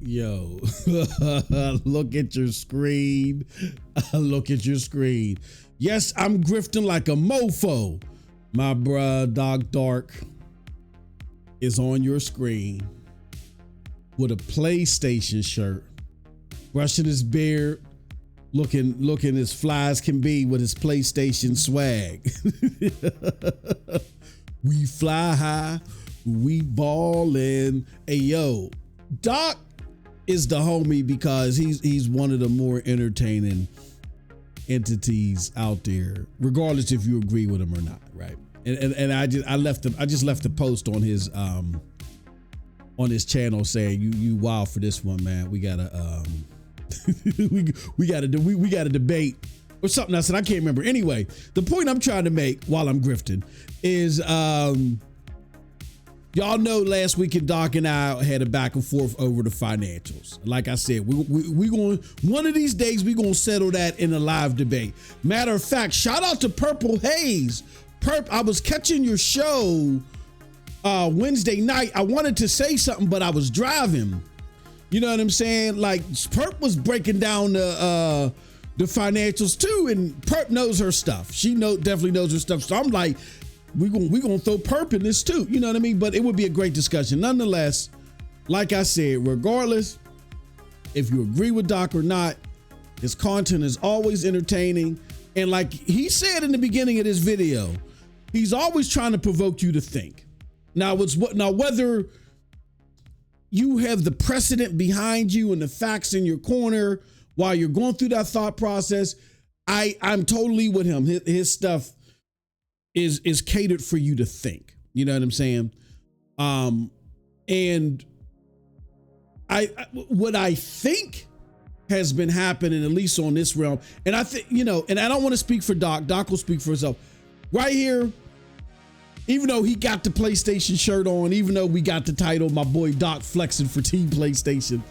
Yo, look at your screen. Look at your screen. Yes, I'm grifting like a mofo. My bruh, Doc Dark, is on your screen with a PlayStation shirt, brushing his beard, looking as fly as can be with his PlayStation swag. We fly high, we ballin'. Hey, yo, Doc is the homie because he's one of the more entertaining entities out there, regardless if you agree with him or not, right? And I just left a post on his channel saying you wild for this one, man. We gotta we gotta debate or something. I said I can't remember. Anyway, the point I'm trying to make while I'm grifting is y'all know last weekend Doc and I had a back and forth over the financials. Like I said, we going one of these days we gonna settle that in a live debate. Matter of fact, shout out to Purple Haze. Perp, I was catching your show Wednesday night. I wanted to say something, but I was driving. You know what I'm saying? Like Perp was breaking down the financials too, and Perp knows her stuff. She definitely knows her stuff. So I'm like, we gonna throw Perp in this too. You know what I mean? But it would be a great discussion. Nonetheless, like I said, regardless if you agree with Doc or not, his content is always entertaining. And like he said in the beginning of this video, he's always trying to provoke you to think. Now whether you have the precedent behind you and the facts in your corner while you're going through that thought process, I'm totally with him. His stuff is catered for you to think. You know what I'm saying? And what I think has been happening, at least on this realm, and I think, and I don't want to speak for Doc. Doc will speak for himself. Right here, even though he got the PlayStation shirt on, even though we got the title, my boy Doc flexing for Team PlayStation,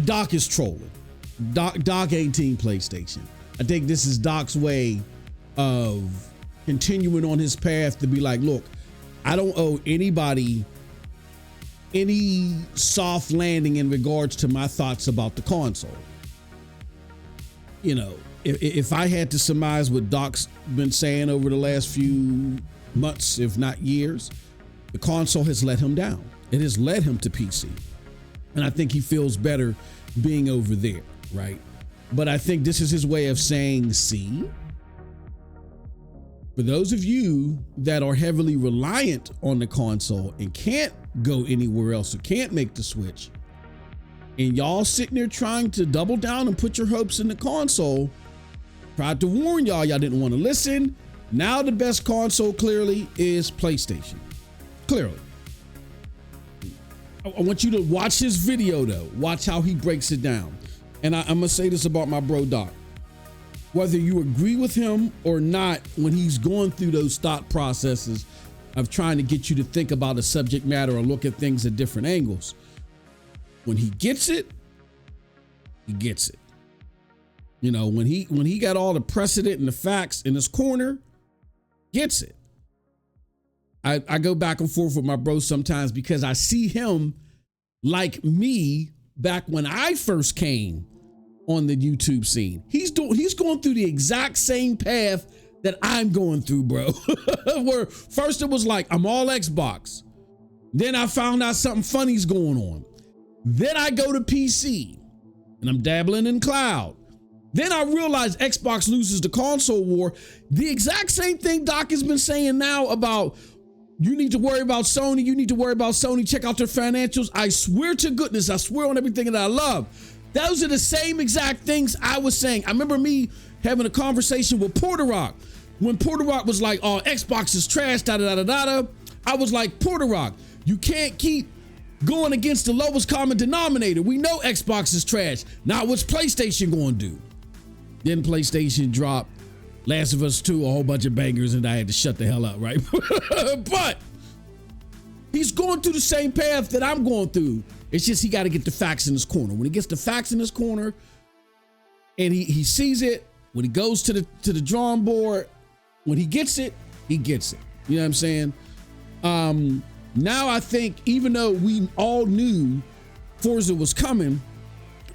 Doc is trolling. Doc ain't Team PlayStation. I think this is Doc's way of continuing on his path to be like, look, I don't owe anybody any soft landing in regards to my thoughts about the console. If I had to surmise what Doc's been saying over the last few months, if not years, the console has let him down. It has led him to PC. And I think he feels better being over there, right? But I think this is his way of saying, see, for those of you that are heavily reliant on the console and can't go anywhere else or can't make the switch, and y'all sitting there trying to double down and put your hopes in the console, tried to warn y'all didn't want to listen. Now the best console clearly is PlayStation. Clearly. I want you to watch his video though. Watch how he breaks it down. And I'm going to say this about my bro Doc. Whether you agree with him or not, when he's going through those thought processes of trying to get you to think about a subject matter or look at things at different angles, when he gets it, he gets it. When he got all the precedent and the facts in his corner, gets it. I go back and forth with my bro sometimes because I see him like me back when I first came on the YouTube scene. He's going through the exact same path that I'm going through, bro. Where first it was like, I'm all Xbox. Then I found out something funny's going on. Then I go to PC and I'm dabbling in cloud. Then I realized Xbox loses the console war. The exact same thing Doc has been saying now about you need to worry about Sony. You need to worry about Sony. Check out their financials. I swear to goodness, I swear on everything that I love. Those are the same exact things I was saying. I remember me having a conversation with Porter Rock. When Porter Rock was like, oh, Xbox is trash, da-da-da-da-da. I was like, Porter Rock, you can't keep going against the lowest common denominator. We know Xbox is trash. Now what's PlayStation going to do? Then PlayStation dropped Last of Us 2, a whole bunch of bangers, and I had to shut the hell up, right? But he's going through the same path that I'm going through. It's just he got to get the facts in his corner. When he gets the facts in his corner and he sees it, when he goes to the drawing board, when he gets it, he gets it. You know what I'm saying? Now I think even though we all knew Forza was coming,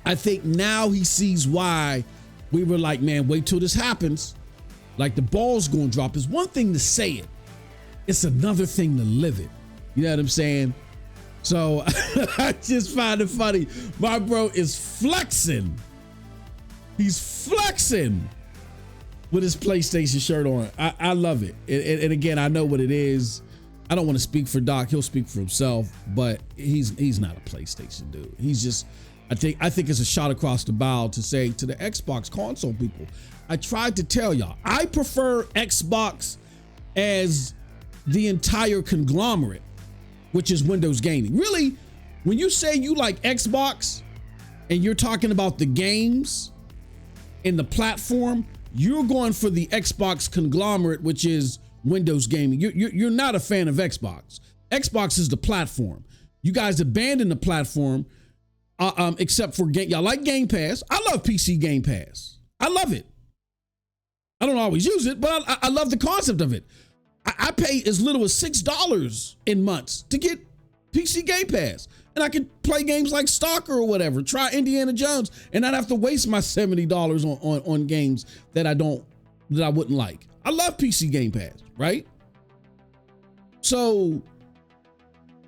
I think now he sees why we were like, man, wait till this happens. Like the ball's gonna drop. It's one thing to say it. It's another thing to live it. You know what I'm saying? So I just find it funny. My bro is flexing. He's flexing with his PlayStation shirt on. I love it. And again, I know what it is. I don't want to speak for Doc. He'll speak for himself, but he's not a PlayStation dude. He's just, I think it's a shot across the bow to say to the Xbox console people, I tried to tell y'all, I prefer Xbox as the entire conglomerate, which is Windows gaming. Really, when you say you like Xbox and you're talking about the games and the platform, you're going for the Xbox conglomerate, which is Windows gaming. You're not a fan of Xbox. Xbox is the platform. You guys abandoned the platform, except for y'all like Game Pass. I love PC Game Pass. I love it. I don't always use it, but I love the concept of it. I pay as little as $6 in months to get PC Game Pass, and I can play games like Stalker or whatever. Try Indiana Jones, and not have to waste my $70 on games that I wouldn't like. I love PC Game Pass, right? So,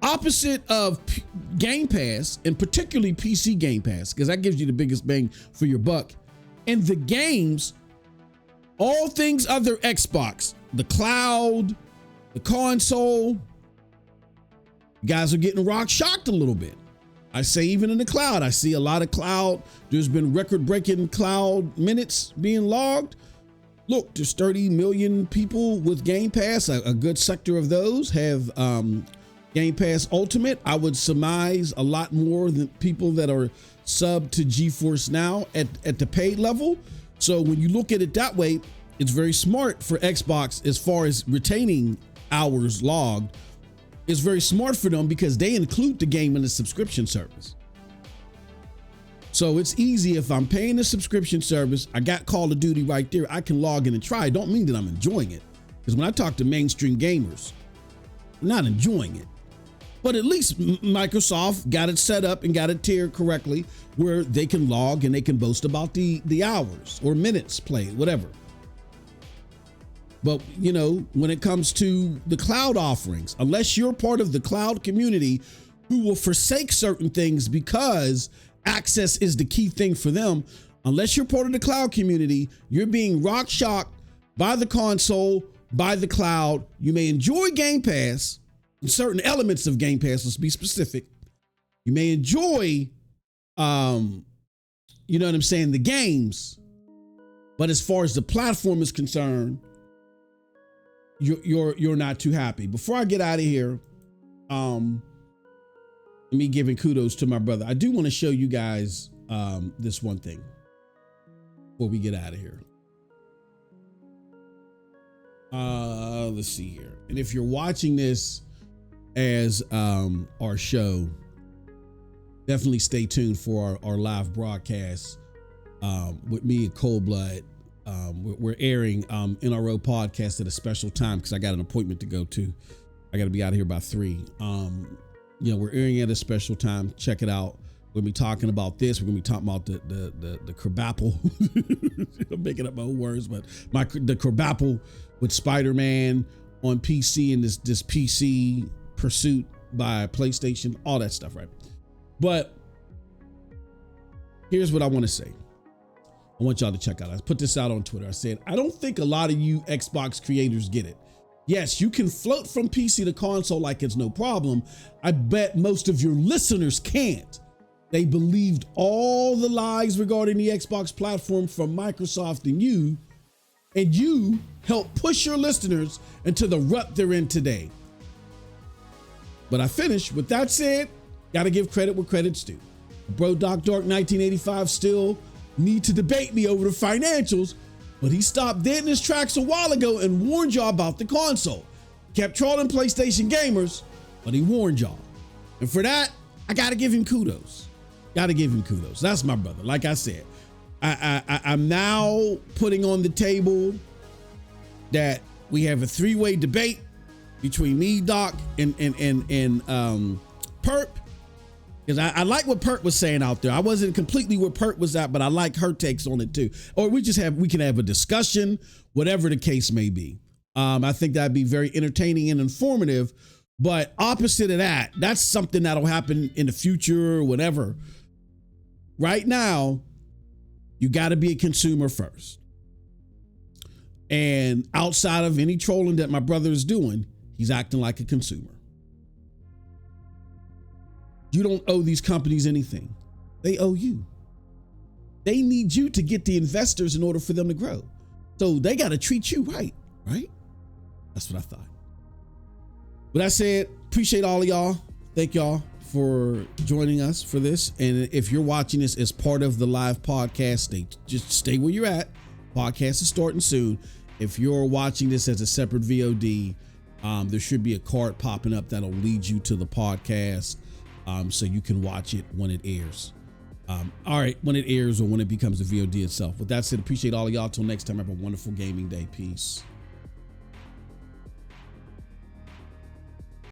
opposite of Game Pass, and particularly PC Game Pass, because that gives you the biggest bang for your buck, and the games, all things other Xbox, the cloud, the console, you guys are getting rock shocked a little bit. I say even in the cloud, I see a lot of cloud. There's been record-breaking cloud minutes being logged. Look, there's 30 million people with Game Pass. A good sector of those have Game Pass Ultimate. I would surmise a lot more than people that are sub to GeForce Now at the paid level. So when you look at it that way, it's very smart for Xbox as far as retaining hours logged. It's very smart for them because they include the game in the subscription service. So it's easy if I'm paying the subscription service, I got Call of Duty right there, I can log in and try. It don't mean that I'm enjoying it. Because when I talk to mainstream gamers, I'm not enjoying it. But at least Microsoft got it set up and got it tiered correctly where they can log and they can boast about the hours or minutes played, whatever. But, you know, when it comes to the cloud offerings, unless you're part of the cloud community who will forsake certain things because access is the key thing for them, unless you're part of the cloud community, you're being rock shocked by the console, by the cloud. You may enjoy Game Pass, certain elements of Game Pass, let's be specific. You may enjoy, you know what I'm saying, the games, but as far as the platform is concerned, you're not too happy. Before I get out of here, me giving kudos to my brother, I do want to show you guys this one thing before we get out of here. Let's see here. And if you're watching this as our show, definitely stay tuned for our live broadcast with me and Cold Blood. We're airing NRO podcast at a special time because I got an appointment to go to. I got to be out of here by 3. You know, we're airing at a special time. Check it out. We're gonna be talking about this. We're gonna be talking about the kerbapple. I'm making up my own words, but the kerbapple with Spider-Man on PC and this PC pursuit by PlayStation, all that stuff, right? But here's what I want to say. I want y'all to check out. I put this out on Twitter. I said, I don't think a lot of you Xbox creators get it. Yes, you can float from PC to console like it's no problem. I bet most of your listeners can't. They believed all the lies regarding the Xbox platform from Microsoft and you helped push your listeners into the rut they're in today. But I finished. With that said, gotta give credit where credit's due. Bro Doc Dark 1985 still need to debate me over the financials, but he stopped dead in his tracks a while ago and warned y'all about the console. Kept trolling PlayStation gamers, but he warned y'all. And for that, I gotta give him kudos. Gotta give him kudos. That's my brother. Like I said, I'm now putting on the table that we have a 3-way debate between me, Doc, and Perp. Because I like what Pert was saying out there. I wasn't completely where Pert was at, but I like her takes on it too. Or we can have a discussion, whatever the case may be. I think that'd be very entertaining and informative. But opposite of that, that's something that'll happen in the future or whatever. Right now, you got to be a consumer first. And outside of any trolling that my brother is doing, he's acting like a consumer. You don't owe these companies anything. They owe you. They need you to get the investors in order for them to grow. So they got to treat you right? That's what I thought. With that said, appreciate all of y'all. Thank y'all for joining us for this. And if you're watching this as part of the live podcast, just stay where you're at. Podcast is starting soon. If you're watching this as a separate VOD, there should be a card popping up that'll lead you to the podcast. So you can watch it when it airs. All right, when it airs or when it becomes a VOD itself. With that said, appreciate all of y'all. Till next time, have a wonderful gaming day. Peace.